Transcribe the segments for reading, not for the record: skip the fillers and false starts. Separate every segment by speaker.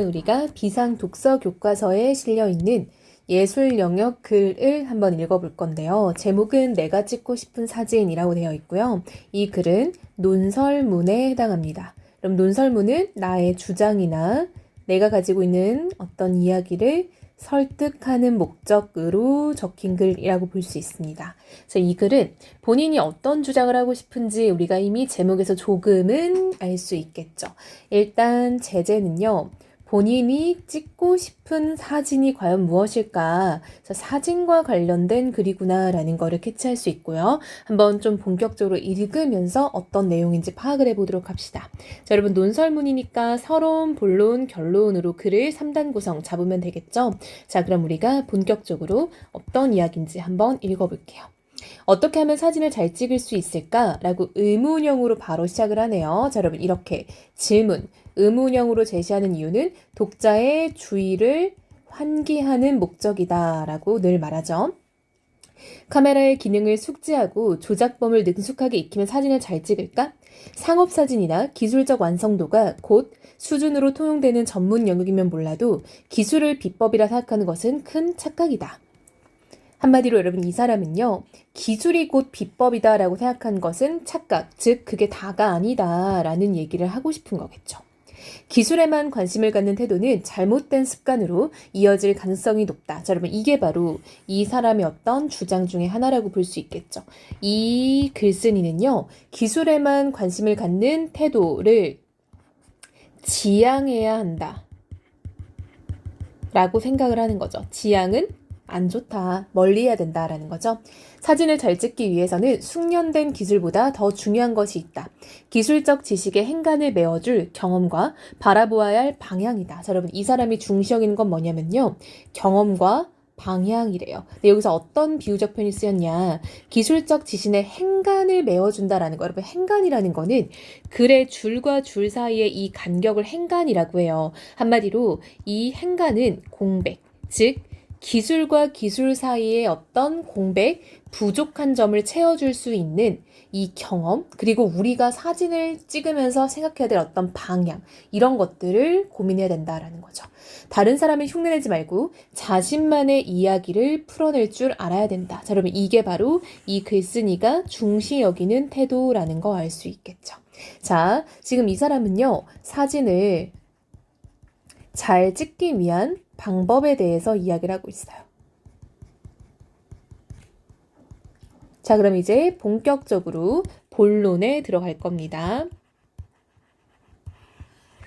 Speaker 1: 우리가 비상 독서 교과서에 실려있는 예술 영역 글을 한번 읽어볼 건데요. 제목은 내가 찍고 싶은 사진이라고 되어 있고요. 이 글은 논설문에 해당합니다. 그럼 논설문은 나의 주장이나 내가 가지고 있는 어떤 이야기를 설득하는 목적으로 적힌 글이라고 볼 수 있습니다. 그래서 이 글은 본인이 어떤 주장을 하고 싶은지 우리가 이미 제목에서 조금은 알 수 있겠죠. 일단 제재는요. 본인이 찍고 싶은 사진이 과연 무엇일까? 그래서 사진과 관련된 글이구나 라는 거를 캐치할 수 있고요. 한번 좀 본격적으로 읽으면서 어떤 내용인지 파악을 해보도록 합시다. 자, 여러분 논설문이니까 서론, 본론, 결론으로 글을 3단 구성 잡으면 되겠죠? 자, 그럼 우리가 본격적으로 어떤 이야기인지 한번 읽어볼게요. 어떻게 하면 사진을 잘 찍을 수 있을까? 라고 의문형으로 바로 시작을 하네요. 자, 여러분 이렇게 질문, 의문형으로 제시하는 이유는 독자의 주의를 환기하는 목적이다 라고 늘 말하죠. 카메라의 기능을 숙지하고 조작범을 능숙하게 익히면 사진을 잘 찍을까? 상업사진이나 기술적 완성도가 곧 수준으로 통용되는 전문 영역이면 몰라도 기술을 비법이라 생각하는 것은 큰 착각이다. 한마디로 여러분 이 사람은요. 기술이 곧 비법이다 라고 생각한 것은 착각, 즉 그게 다가 아니다 라는 얘기를 하고 싶은 거겠죠. 기술에만 관심을 갖는 태도는 잘못된 습관으로 이어질 가능성이 높다. 자, 여러분 이게 바로 이 사람의 어떤 주장 중에 하나라고 볼 수 있겠죠. 이 글쓴이는요. 기술에만 관심을 갖는 태도를 지양해야 한다 라고 생각을 하는 거죠. 지양은 안 좋다, 멀리 해야 된다라는 거죠. 사진을 잘 찍기 위해서는 숙련된 기술보다 더 중요한 것이 있다. 기술적 지식의 행간을 메워줄 경험과 바라보아야 할 방향이다. 자, 여러분 이 사람이 중시하는 건 뭐냐면요. 경험과 방향이래요. 근데 여기서 어떤 비유적 표현이 쓰였냐. 기술적 지식의 행간을 메워준다라는 거. 여러분 행간이라는 거는 글의 줄과 줄 사이의 이 간격을 행간이라고 해요. 한마디로 이 행간은 공백, 즉 기술과 기술 사이의 어떤 공백, 부족한 점을 채워줄 수 있는 이 경험, 그리고 우리가 사진을 찍으면서 생각해야 될 어떤 방향, 이런 것들을 고민해야 된다라는 거죠. 다른 사람을 흉내내지 말고 자신만의 이야기를 풀어낼 줄 알아야 된다. 자, 여러분 이게 바로 이 글쓴이가 중시 여기는 태도라는 거 알 수 있겠죠. 자, 지금 이 사람은요, 사진을 잘 찍기 위한 방법에 대해서 이야기를 하고 있어요. 자, 그럼 이제 본격적으로 본론에 들어갈 겁니다.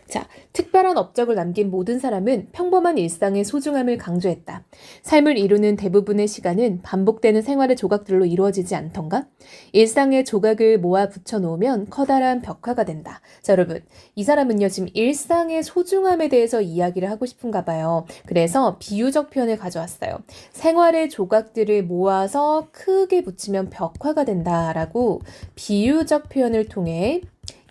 Speaker 1: 자, 특별한 업적을 남긴 모든 사람은 평범한 일상의 소중함을 강조했다. 삶을 이루는 대부분의 시간은 반복되는 생활의 조각들로 이루어지지 않던가? 일상의 조각을 모아 붙여놓으면 커다란 벽화가 된다. 자, 여러분, 이 사람은요, 지금 일상의 소중함에 대해서 이야기를 하고 싶은가 봐요. 그래서 비유적 표현을 가져왔어요. 생활의 조각들을 모아서 크게 붙이면 벽화가 된다라고 비유적 표현을 통해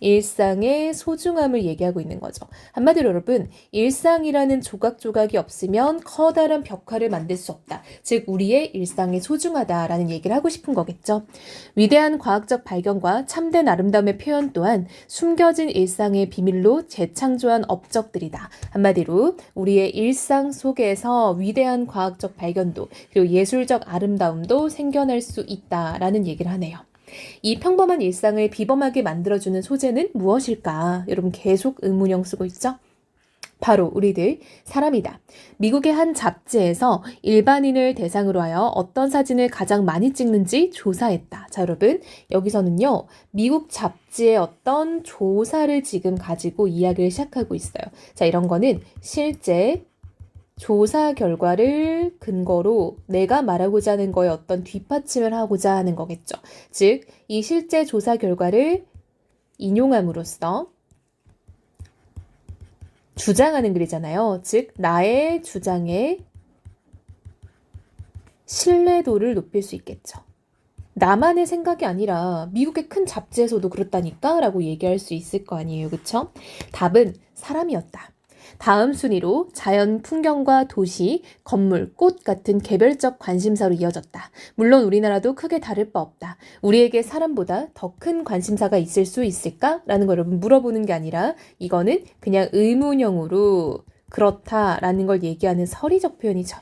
Speaker 1: 일상의 소중함을 얘기하고 있는 거죠. 한마디로 여러분, 일상이라는 조각조각이 없으면 커다란 벽화를 만들 수 없다. 즉 우리의 일상이 소중하다라는 얘기를 하고 싶은 거겠죠. 위대한 과학적 발견과 참된 아름다움의 표현 또한 숨겨진 일상의 비밀로 재창조한 업적들이다. 한마디로 우리의 일상 속에서 위대한 과학적 발견도 그리고 예술적 아름다움도 생겨날 수 있다라는 얘기를 하네요. 이 평범한 일상을 비범하게 만들어주는 소재는 무엇일까? 여러분 계속 의문형 쓰고 있죠? 바로 우리들 사람이다. 미국의 한 잡지에서 일반인을 대상으로 하여 어떤 사진을 가장 많이 찍는지 조사했다. 자, 여러분 여기서는요. 미국 잡지의 어떤 조사를 지금 가지고 이야기를 시작하고 있어요. 자, 이런 거는 실제 조사 결과를 근거로 내가 말하고자 하는 거에 어떤 뒷받침을 하고자 하는 거겠죠. 즉, 이 실제 조사 결과를 인용함으로써 주장하는 글이잖아요. 즉, 나의 주장의 신뢰도를 높일 수 있겠죠. 나만의 생각이 아니라 미국의 큰 잡지에서도 그렇다니까 라고 얘기할 수 있을 거 아니에요. 그쵸? 답은 사람이었다. 다음 순위로 자연 풍경과 도시, 건물, 꽃 같은 개별적 관심사로 이어졌다. 물론 우리나라도 크게 다를 바 없다. 우리에게 사람보다 더 큰 관심사가 있을 수 있을까? 라는 걸 여러분 물어보는 게 아니라 이거는 그냥 의문형으로 그렇다라는 걸 얘기하는 서리적 표현이죠.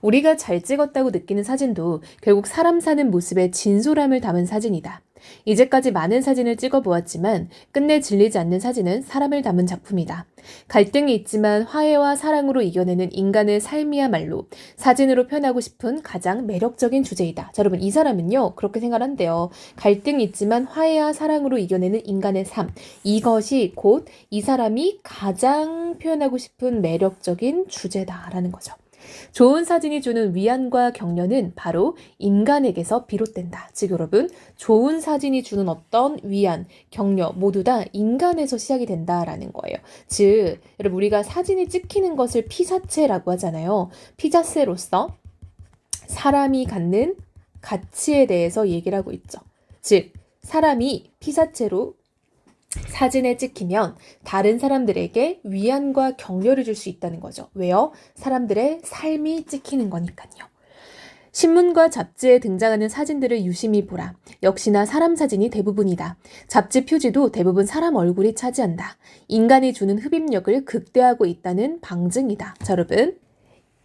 Speaker 1: 우리가 잘 찍었다고 느끼는 사진도 결국 사람 사는 모습의 진솔함을 담은 사진이다. 이제까지 많은 사진을 찍어보았지만 끝내 질리지 않는 사진은 사람을 담은 작품이다. 갈등이 있지만 화해와 사랑으로 이겨내는 인간의 삶이야말로 사진으로 표현하고 싶은 가장 매력적인 주제이다. 자, 여러분 이 사람은요 그렇게 생각한대요. 갈등이 있지만 화해와 사랑으로 이겨내는 인간의 삶, 이것이 곧 이 사람이 가장 표현하고 싶은 매력적인 주제다라는 거죠. 좋은 사진이 주는 위안과 격려는 바로 인간에게서 비롯된다. 즉 여러분, 좋은 사진이 주는 어떤 위안, 격려 모두 다 인간에서 시작이 된다라는 거예요. 즉 여러분 우리가 사진이 찍히는 것을 피사체라고 하잖아요. 피사체로서 사람이 갖는 가치에 대해서 얘기를 하고 있죠. 즉 사람이 피사체로 사진에 찍히면 다른 사람들에게 위안과 격려를 줄 수 있다는 거죠. 왜요? 사람들의 삶이 찍히는 거니까요. 신문과 잡지에 등장하는 사진들을 유심히 보라. 역시나 사람 사진이 대부분이다. 잡지 표지도 대부분 사람 얼굴이 차지한다. 인간이 주는 흡입력을 극대화하고 있다는 방증이다. 자, 여러분.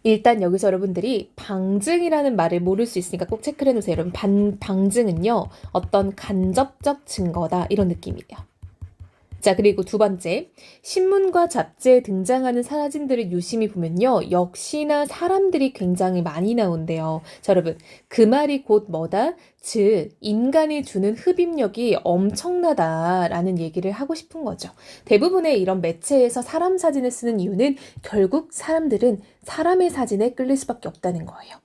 Speaker 1: 일단 여기서 여러분들이 방증이라는 말을 모를 수 있으니까 꼭 체크를 해놓으세요. 여러분, 방증은요, 어떤 간접적 증거다. 이런 느낌이에요. 자, 그리고 두 번째, 신문과 잡지에 등장하는 사진들을 유심히 보면요. 역시나 사람들이 굉장히 많이 나온대요. 자, 여러분, 그 말이 곧 뭐다? 즉, 인간이 주는 흡입력이 엄청나다라는 얘기를 하고 싶은 거죠. 대부분의 이런 매체에서 사람 사진을 쓰는 이유는 결국 사람들은 사람의 사진에 끌릴 수밖에 없다는 거예요.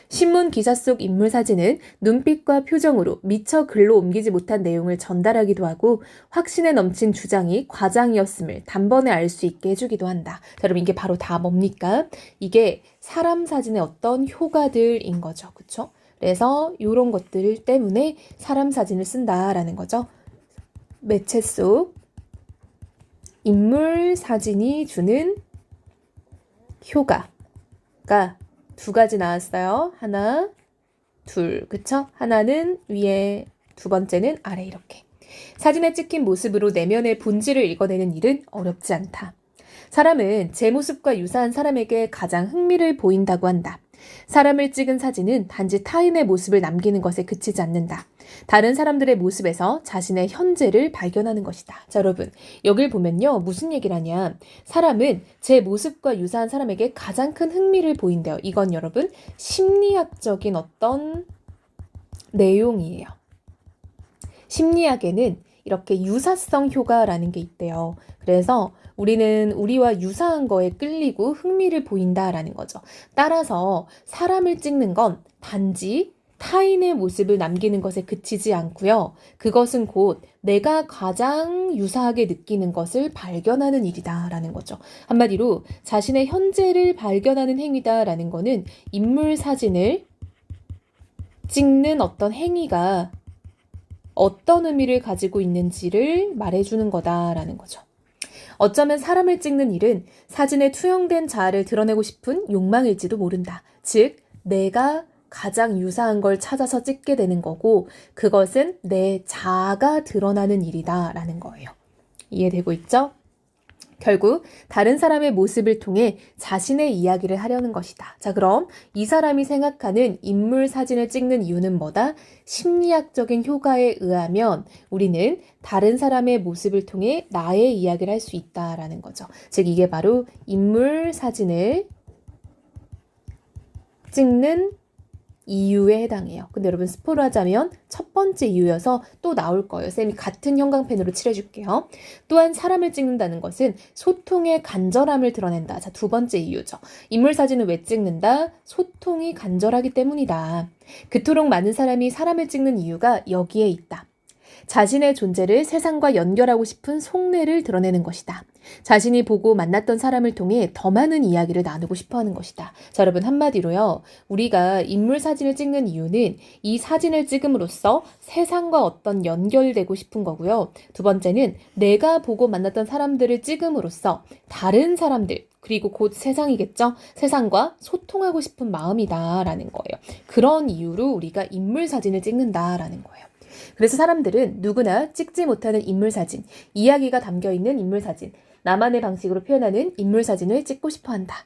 Speaker 1: 신문 기사 속 인물 사진은 눈빛과 표정으로 미처 글로 옮기지 못한 내용을 전달하기도 하고 확신에 넘친 주장이 과장이었음을 단번에 알 수 있게 해주기도 한다. 자, 여러분 이게 바로 다 뭡니까? 이게 사람 사진의 어떤 효과들인 거죠. 그렇죠? 그래서 이런 것들 때문에 사람 사진을 쓴다라는 거죠. 매체 속 인물 사진이 주는 효과가 두 가지 나왔어요. 하나, 둘, 그쵸? 하나는 위에, 두 번째는 아래 이렇게. 사진에 찍힌 모습으로 내면의 본질을 읽어내는 일은 어렵지 않다. 사람은 제 모습과 유사한 사람에게 가장 흥미를 보인다고 한다. 사람을 찍은 사진은 단지 타인의 모습을 남기는 것에 그치지 않는다. 다른 사람들의 모습에서 자신의 현재를 발견하는 것이다. 자, 여러분, 여길 보면요. 무슨 얘기를 하냐. 사람은 제 모습과 유사한 사람에게 가장 큰 흥미를 보인대요. 이건 여러분, 심리학적인 어떤 내용이에요. 심리학에는 이렇게 유사성 효과라는 게 있대요. 그래서 우리는 우리와 유사한 거에 끌리고 흥미를 보인다라는 거죠. 따라서 사람을 찍는 건 단지 타인의 모습을 남기는 것에 그치지 않고요. 그것은 곧 내가 가장 유사하게 느끼는 것을 발견하는 일이다라는 거죠. 한마디로 자신의 현재를 발견하는 행위다라는 거는 인물 사진을 찍는 어떤 행위가 어떤 의미를 가지고 있는지를 말해주는 거다라는 거죠. 어쩌면 사람을 찍는 일은 사진에 투영된 자아를 드러내고 싶은 욕망일지도 모른다. 즉, 내가 가장 유사한 걸 찾아서 찍게 되는 거고 그것은 내 자아가 드러나는 일이다라는 거예요. 이해되고 있죠? 결국 다른 사람의 모습을 통해 자신의 이야기를 하려는 것이다. 자, 그럼 이 사람이 생각하는 인물 사진을 찍는 이유는 뭐다? 심리학적인 효과에 의하면 우리는 다른 사람의 모습을 통해 나의 이야기를 할 수 있다라는 거죠. 즉 이게 바로 인물 사진을 찍는 이유에 해당해요. 근데 여러분 스포를 하자면 첫 번째 이유여서 또 나올 거예요. 쌤이 같은 형광펜으로 칠해줄게요. 또한 사람을 찍는다는 것은 소통의 간절함을 드러낸다. 자, 두 번째 이유죠. 인물 사진을 왜 찍는다? 소통이 간절하기 때문이다. 그토록 많은 사람이 사람을 찍는 이유가 여기에 있다. 자신의 존재를 세상과 연결하고 싶은 속내를 드러내는 것이다. 자신이 보고 만났던 사람을 통해 더 많은 이야기를 나누고 싶어 하는 것이다. 자, 여러분 한마디로요. 우리가 인물 사진을 찍는 이유는 이 사진을 찍음으로써 세상과 어떤 연결되고 싶은 거고요. 두 번째는 내가 보고 만났던 사람들을 찍음으로써 다른 사람들, 그리고 곧 세상이겠죠? 세상과 소통하고 싶은 마음이다라는 거예요. 그런 이유로 우리가 인물 사진을 찍는다라는 거예요. 그래서 사람들은 누구나 찍지 못하는 인물 사진, 이야기가 담겨있는 인물 사진, 나만의 방식으로 표현하는 인물 사진을 찍고 싶어 한다.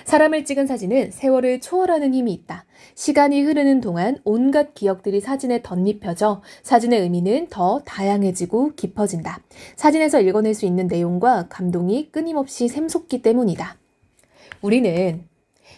Speaker 1: 사람을 찍은 사진은 세월을 초월하는 힘이 있다. 시간이 흐르는 동안 온갖 기억들이 사진에 덧입혀져 사진의 의미는 더 다양해지고 깊어진다. 사진에서 읽어낼 수 있는 내용과 감동이 끊임없이 샘솟기 때문이다. 우리는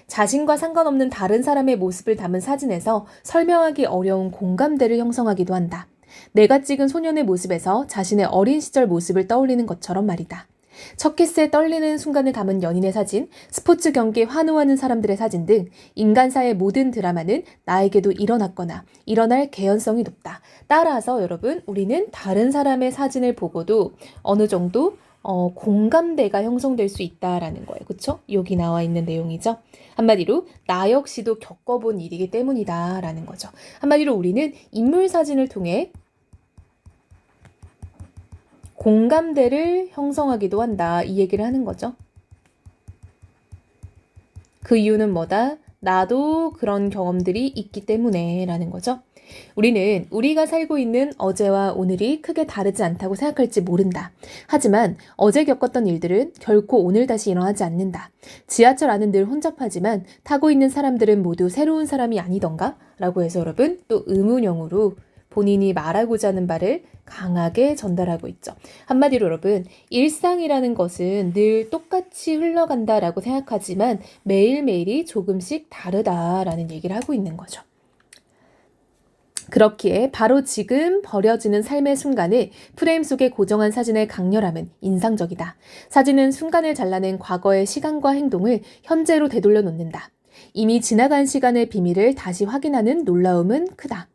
Speaker 1: 자신과 상관없는 다른 사람의 모습을 담은 사진에서 설명하기 어려운 공감대를 형성하기도 한다. 내가 찍은 소년의 모습에서 자신의 어린 시절 모습을 떠올리는 것처럼 말이다. 첫 키스에 떨리는 순간을 담은 연인의 사진, 스포츠 경기에 환호하는 사람들의 사진 등 인간사의 모든 드라마는 나에게도 일어났거나 일어날 개연성이 높다. 따라서 여러분, 우리는 다른 사람의 사진을 보고도 어느 정도 공감대가 형성될 수 있다라는 거예요. 그쵸? 여기 나와 있는 내용이죠. 한마디로 나 역시도 겪어본 일이기 때문이다라는 거죠. 한마디로 우리는 인물 사진을 통해 공감대를 형성하기도 한다. 이 얘기를 하는 거죠. 그 이유는 뭐다? 나도 그런 경험들이 있기 때문에 라는 거죠. 우리는 우리가 살고 있는 어제와 오늘이 크게 다르지 않다고 생각할지 모른다. 하지만 어제 겪었던 일들은 결코 오늘 다시 일어나지 않는다. 지하철 안은 늘 혼잡하지만 타고 있는 사람들은 모두 새로운 사람이 아니던가? 라고 해서 여러분 또 의문형으로 본인이 말하고자 하는 바를 강하게 전달하고 있죠. 한마디로 여러분, 일상이라는 것은 늘 똑같이 흘러간다라고 생각하지만 매일매일이 조금씩 다르다라는 얘기를 하고 있는 거죠. 그렇기에 바로 지금 버려지는 삶의 순간을 프레임 속에 고정한 사진의 강렬함은 인상적이다. 사진은 순간을 잘라낸 과거의 시간과 행동을 현재로 되돌려 놓는다. 이미 지나간 시간의 비밀을 다시 확인하는 놀라움은 크다.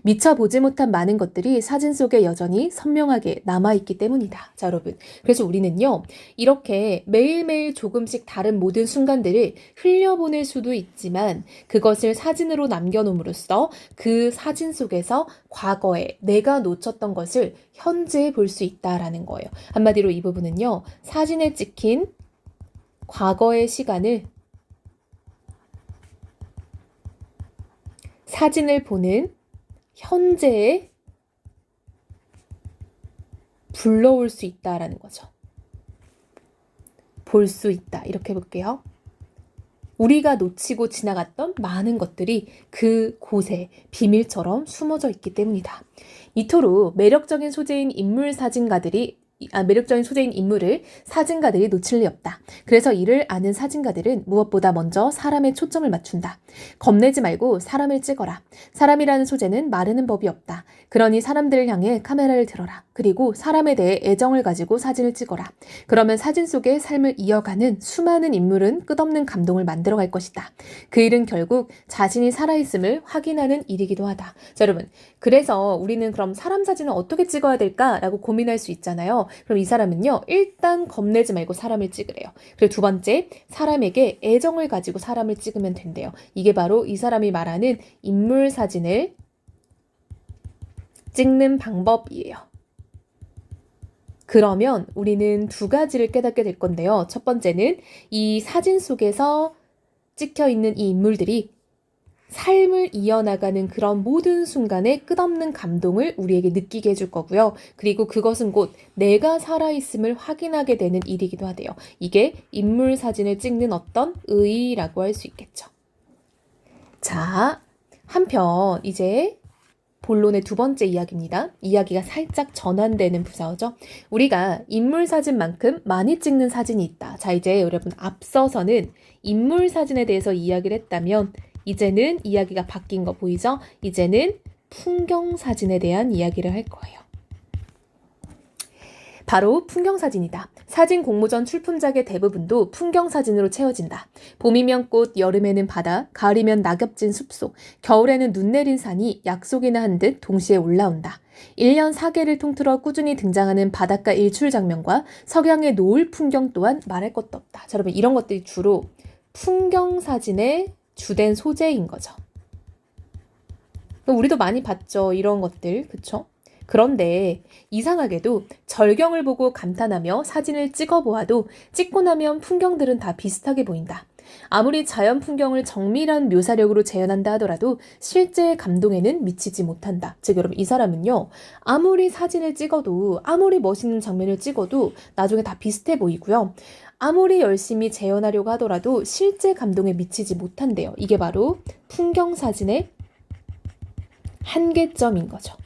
Speaker 1: 미처 보지 못한 많은 것들이 사진 속에 여전히 선명하게 남아있기 때문이다. 자, 여러분. 그래서 우리는요, 이렇게 매일매일 조금씩 다른 모든 순간들을 흘려보낼 수도 있지만 그것을 사진으로 남겨놓음으로써 그 사진 속에서 과거에 내가 놓쳤던 것을 현재에 볼 수 있다라는 거예요. 한마디로 이 부분은요, 사진에 찍힌 과거의 시간을 사진을 보는 현재에 불러올 수 있다라는 거죠. 볼 수 있다. 이렇게 볼게요. 우리가 놓치고 지나갔던 많은 것들이 그 곳에 비밀처럼 숨어져 있기 때문이다. 이토록 매력적인 소재인 인물을 사진가들이 놓칠 리 없다. 그래서 이를 아는 사진가들은 무엇보다 먼저 사람의 초점을 맞춘다. 겁내지 말고 사람을 찍어라. 사람이라는 소재는 마르는 법이 없다. 그러니 사람들을 향해 카메라를 들어라. 그리고 사람에 대해 애정을 가지고 사진을 찍어라. 그러면 사진 속의 삶을 이어가는 수많은 인물은 끝없는 감동을 만들어갈 것이다. 그 일은 결국 자신이 살아있음을 확인하는 일이기도 하다. 자, 여러분, 그래서 우리는 그럼 사람 사진을 어떻게 찍어야 될까라고 고민할 수 있잖아요. 그럼 이 사람은요, 일단 겁내지 말고 사람을 찍으래요. 그리고 두 번째, 사람에게 애정을 가지고 사람을 찍으면 된대요. 이게 바로 이 사람이 말하는 인물 사진을 찍는 방법이에요. 그러면 우리는 두 가지를 깨닫게 될 건데요. 첫 번째는 이 사진 속에서 찍혀 있는 이 인물들이 삶을 이어나가는 그런 모든 순간에 끝없는 감동을 우리에게 느끼게 해줄 거고요. 그리고 그것은 곧 내가 살아있음을 확인하게 되는 일이기도 하대요. 이게 인물 사진을 찍는 어떤 의의라고 할 수 있겠죠. 자, 한편 이제 본론의 두 번째 이야기입니다. 이야기가 살짝 전환되는 부사어죠. 우리가 인물 사진만큼 많이 찍는 사진이 있다. 자, 이제 여러분 앞서서는 인물 사진에 대해서 이야기를 했다면 이제는 이야기가 바뀐 거 보이죠? 이제는 풍경 사진에 대한 이야기를 할 거예요. 바로 풍경 사진이다. 사진 공모전 출품작의 대부분도 풍경 사진으로 채워진다. 봄이면 꽃, 여름에는 바다, 가을이면 낙엽진 숲속, 겨울에는 눈 내린 산이 약속이나 한 듯 동시에 올라온다. 1년 4개를 통틀어 꾸준히 등장하는 바닷가 일출 장면과 석양의 노을 풍경 또한 말할 것도 없다. 자, 여러분, 이런 것들이 주로 풍경 사진의 주된 소재인 거죠. 우리도 많이 봤죠. 이런 것들. 그쵸? 그런데 이상하게도 절경을 보고 감탄하며 사진을 찍어보아도 찍고 나면 풍경들은 다 비슷하게 보인다. 아무리 자연 풍경을 정밀한 묘사력으로 재현한다 하더라도 실제 감동에는 미치지 못한다. 즉 여러분 이 사람은요. 아무리 사진을 찍어도 아무리 멋있는 장면을 찍어도 나중에 다 비슷해 보이고요. 아무리 열심히 재현하려고 하더라도 실제 감동에 미치지 못한대요. 이게 바로 풍경 사진의 한계점인 거죠.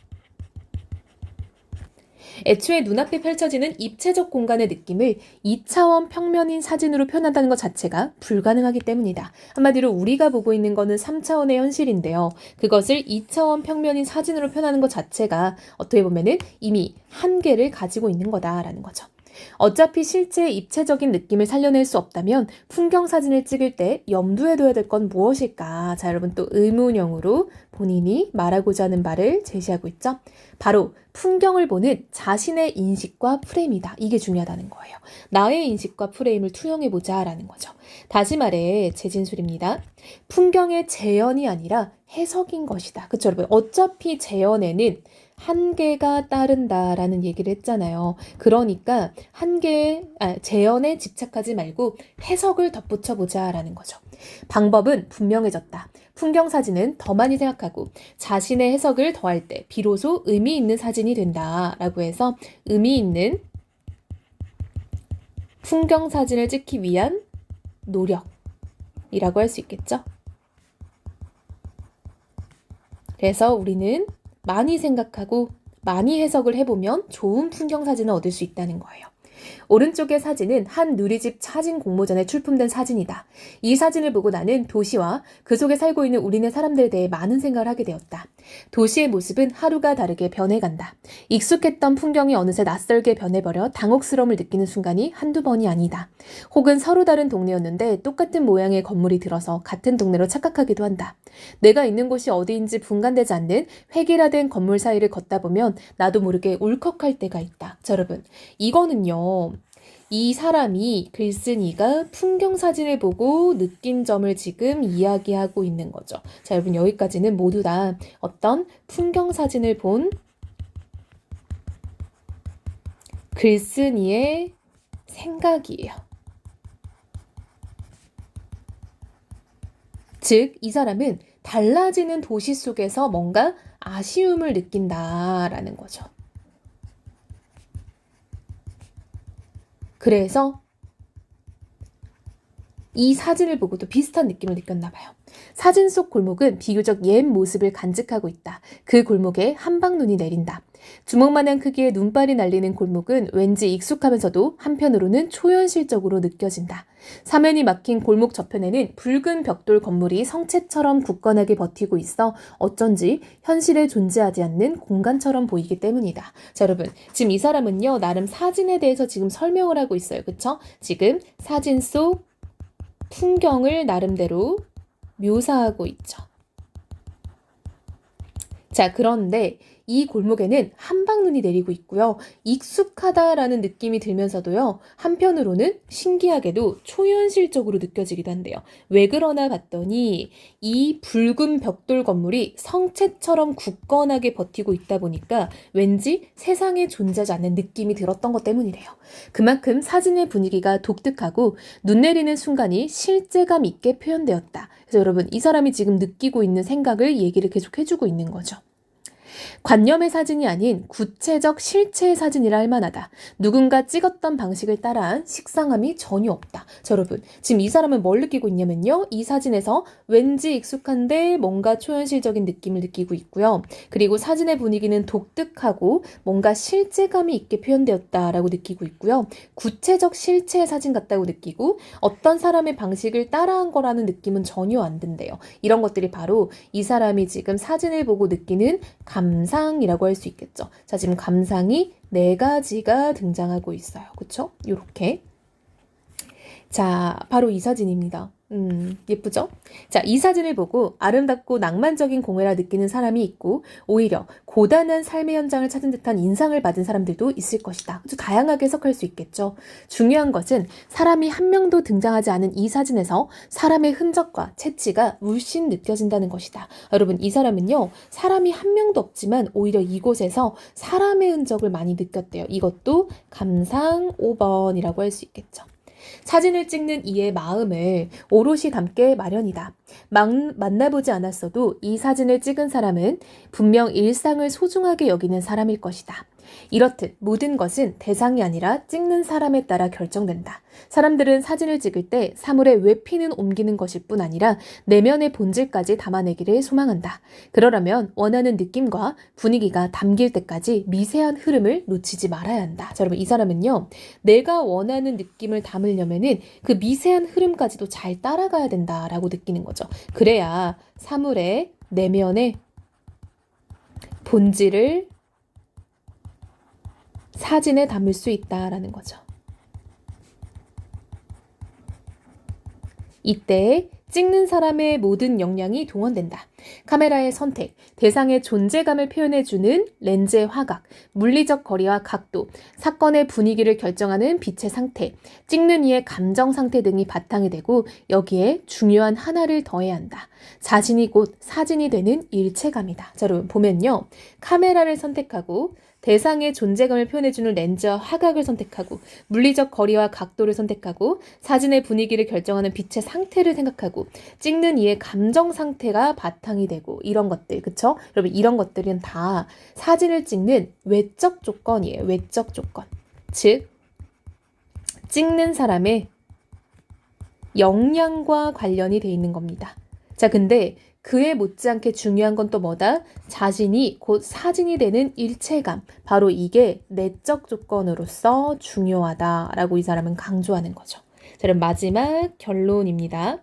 Speaker 1: 애초에 눈앞에 펼쳐지는 입체적 공간의 느낌을 2차원 평면인 사진으로 표현한다는 것 자체가 불가능하기 때문이다. 한마디로 우리가 보고 있는 것은 3차원의 현실인데요. 그것을 2차원 평면인 사진으로 표현하는 것 자체가 어떻게 보면은 이미 한계를 가지고 있는 거다라는 거죠. 어차피 실제 입체적인 느낌을 살려낼 수 없다면 풍경 사진을 찍을 때 염두에 둬야 될 건 무엇일까? 자, 여러분 또 의문형으로 본인이 말하고자 하는 바를 제시하고 있죠. 바로 풍경을 보는 자신의 인식과 프레임이다. 이게 중요하다는 거예요. 나의 인식과 프레임을 투영해보자 라는 거죠. 다시 말해 재진술입니다. 풍경의 재현이 아니라 해석인 것이다. 그쵸 여러분? 어차피 재현에는 한계가 따른다라는 얘기를 했잖아요. 그러니까 재현에 집착하지 말고 해석을 덧붙여보자라는 거죠. 방법은 분명해졌다. 풍경 사진은 더 많이 생각하고 자신의 해석을 더할 때 비로소 의미 있는 사진이 된다라고 해서 의미 있는 풍경 사진을 찍기 위한 노력이라고 할 수 있겠죠. 그래서 우리는 많이 생각하고 많이 해석을 해보면 좋은 풍경 사진을 얻을 수 있다는 거예요. 오른쪽의 사진은 한 누리집 사진 공모전에 출품된 사진이다. 이 사진을 보고 나는 도시와 그 속에 살고 있는 우리네 사람들에 대해 많은 생각을 하게 되었다. 도시의 모습은 하루가 다르게 변해간다. 익숙했던 풍경이 어느새 낯설게 변해버려 당혹스러움을 느끼는 순간이 한두 번이 아니다. 혹은 서로 다른 동네였는데 똑같은 모양의 건물이 들어서 같은 동네로 착각하기도 한다. 내가 있는 곳이 어디인지 분간되지 않는 획일화된 건물 사이를 걷다 보면 나도 모르게 울컥할 때가 있다. 자, 여러분 이거는요. 이 사람이 글쓴이가 풍경 사진을 보고 느낀 점을 지금 이야기하고 있는 거죠. 자, 여러분 여기까지는 모두 다 어떤 풍경 사진을 본 글쓴이의 생각이에요. 즉, 이 사람은 달라지는 도시 속에서 뭔가 아쉬움을 느낀다라는 거죠. 그래서 이 사진을 보고도 비슷한 느낌을 느꼈나 봐요. 사진 속 골목은 비교적 옛 모습을 간직하고 있다. 그 골목에 한방눈이 내린다. 주먹만한 크기의 눈발이 날리는 골목은 왠지 익숙하면서도 한편으로는 초현실적으로 느껴진다. 사면이 막힌 골목 저편에는 붉은 벽돌 건물이 성체처럼 굳건하게 버티고 있어 어쩐지 현실에 존재하지 않는 공간처럼 보이기 때문이다. 자, 여러분 지금 이 사람은요 나름 사진에 대해서 지금 설명을 하고 있어요. 그쵸? 지금 사진 속 풍경을 나름대로 묘사하고 있죠. 자, 그런데 이 골목에는 한방눈이 내리고 있고요. 익숙하다라는 느낌이 들면서도요. 한편으로는 신기하게도 초현실적으로 느껴지기도 한대요. 왜 그러나 봤더니 이 붉은 벽돌 건물이 성체처럼 굳건하게 버티고 있다 보니까 왠지 세상에 존재하지 않는 느낌이 들었던 것 때문이래요. 그만큼 사진의 분위기가 독특하고 눈 내리는 순간이 실제감 있게 표현되었다. 그래서 여러분 이 사람이 지금 느끼고 있는 생각을 얘기를 계속 해주고 있는 거죠. 관념의 사진이 아닌 구체적 실체의 사진이라 할 만하다. 누군가 찍었던 방식을 따라한 식상함이 전혀 없다. 자, 여러분 지금 이 사람은 뭘 느끼고 있냐면요. 이 사진에서 왠지 익숙한데 뭔가 초현실적인 느낌을 느끼고 있고요. 그리고 사진의 분위기는 독특하고 뭔가 실제감이 있게 표현되었다라고 느끼고 있고요. 구체적 실체의 사진 같다고 느끼고 어떤 사람의 방식을 따라한 거라는 느낌은 전혀 안 든대요. 이런 것들이 바로 이 사람이 지금 사진을 보고 느끼는 감상이라고 할 수 있겠죠. 자, 지금 감상이 4가지가 등장하고 있어요. 그쵸? 요렇게. 자, 바로 이 사진입니다. 예쁘죠? 자, 이 사진을 보고 아름답고 낭만적인 공예라 느끼는 사람이 있고 오히려 고단한 삶의 현장을 찾은 듯한 인상을 받은 사람들도 있을 것이다. 아주 다양하게 해석할 수 있겠죠. 중요한 것은 사람이 한 명도 등장하지 않은 이 사진에서 사람의 흔적과 채취가 물씬 느껴진다는 것이다. 여러분 이 사람은요. 사람이 한 명도 없지만 오히려 이곳에서 사람의 흔적을 많이 느꼈대요. 이것도 감상 5번이라고 할 수 있겠죠. 사진을 찍는 이의 마음을 오롯이 담게 마련이다. 만나보지 않았어도 이 사진을 찍은 사람은 분명 일상을 소중하게 여기는 사람일 것이다. 이렇듯 모든 것은 대상이 아니라 찍는 사람에 따라 결정된다. 사람들은 사진을 찍을 때 사물의 외피는 옮기는 것일 뿐 아니라 내면의 본질까지 담아내기를 소망한다. 그러려면 원하는 느낌과 분위기가 담길 때까지 미세한 흐름을 놓치지 말아야 한다. 자, 여러분 이 사람은요. 내가 원하는 느낌을 담으려면은 그 미세한 흐름까지도 잘 따라가야 된다라고 느끼는 거죠. 그래야 사물의 내면의 본질을 사진에 담을 수 있다라는 거죠. 이때 찍는 사람의 모든 역량이 동원된다. 카메라의 선택, 대상의 존재감을 표현해주는 렌즈의 화각, 물리적 거리와 각도, 사건의 분위기를 결정하는 빛의 상태, 찍는 이의 감정 상태 등이 바탕이 되고 여기에 중요한 하나를 더해야 한다. 자신이 곧 사진이 되는 일체감이다. 자, 여러분 보면요. 카메라를 선택하고 대상의 존재감을 표현해주는 렌즈와 화각을 선택하고 물리적 거리와 각도를 선택하고 사진의 분위기를 결정하는 빛의 상태를 생각하고 찍는 이의 감정 상태가 바탕이 되고 이런 것들, 그쵸? 여러분 이런 것들은 다 사진을 찍는 외적 조건이에요. 외적 조건. 즉 찍는 사람의 역량과 관련이 돼 있는 겁니다. 자, 근데 그에 못지않게 중요한 건 또 뭐다? 자신이 곧 사진이 되는 일체감. 바로 이게 내적 조건으로서 중요하다라고 이 사람은 강조하는 거죠. 자, 그럼 마지막 결론입니다.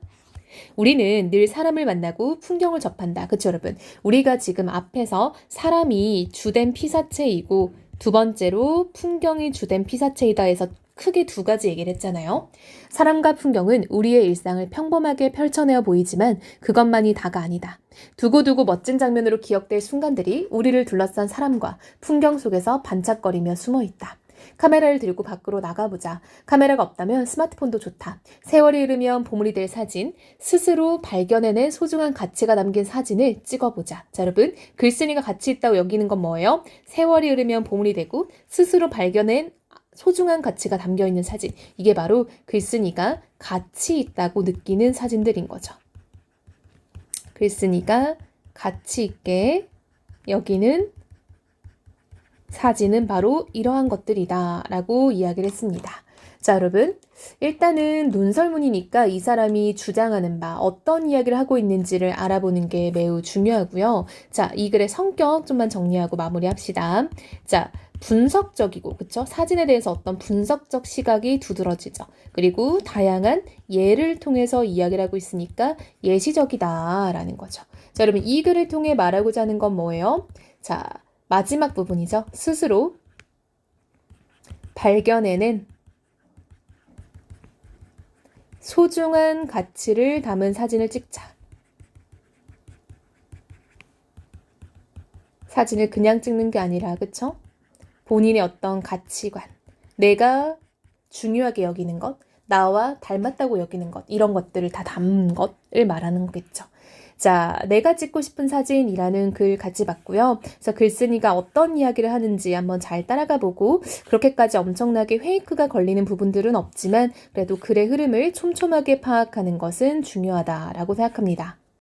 Speaker 1: 우리는 늘 사람을 만나고 풍경을 접한다. 그쵸, 여러분? 우리가 지금 앞에서 사람이 주된 피사체이고 두 번째로 풍경이 주된 피사체이다 해서 크게 두 가지 얘기를 했잖아요. 사람과 풍경은 우리의 일상을 평범하게 펼쳐내어 보이지만 그것만이 다가 아니다. 두고두고 멋진 장면으로 기억될 순간들이 우리를 둘러싼 사람과 풍경 속에서 반짝거리며 숨어있다. 카메라를 들고 밖으로 나가보자. 카메라가 없다면 스마트폰도 좋다. 세월이 흐르면 보물이 될 사진, 스스로 발견해낸 소중한 가치가 담긴 사진을 찍어보자. 자, 여러분, 글쓴이가 가치 있다고 여기는 건 뭐예요? 세월이 흐르면 보물이 되고 스스로 발견한 소중한 가치가 담겨있는 사진. 이게 바로 글쓴이가 가치 있다고 느끼는 사진들인 거죠. 글쓴이가 가치 있게 여기는 사진은 바로 이러한 것들이다 라고 이야기를 했습니다. 자, 여러분, 일단은 논설문이니까 이 사람이 주장하는 바 어떤 이야기를 하고 있는지를 알아보는 게 매우 중요하고요. 자, 이 글의 성격 좀만 정리하고 마무리합시다. 자, 분석적이고, 그쵸? 사진에 대해서 어떤 분석적 시각이 두드러지죠. 그리고 다양한 예를 통해서 이야기를 하고 있으니까 예시적이다라는 거죠. 자, 여러분, 이 글을 통해 말하고자 하는 건 뭐예요? 자, 마지막 부분이죠. 스스로 발견해낸 소중한 가치를 담은 사진을 찍자. 사진을 그냥 찍는 게 아니라, 그쵸? 본인의 어떤 가치관, 내가 중요하게 여기는 것, 나와 닮았다고 여기는 것, 이런 것들을 다 담은 것을 말하는 거겠죠. 자, 내가 찍고 싶은 사진이라는 글 같이 봤고요. 그래서 글쓴이가 어떤 이야기를 하는지 한번 잘 따라가 보고 그렇게까지 엄청나게 페이크가 걸리는 부분들은 없지만 그래도 글의 흐름을 촘촘하게 파악하는 것은 중요하다라고 생각합니다.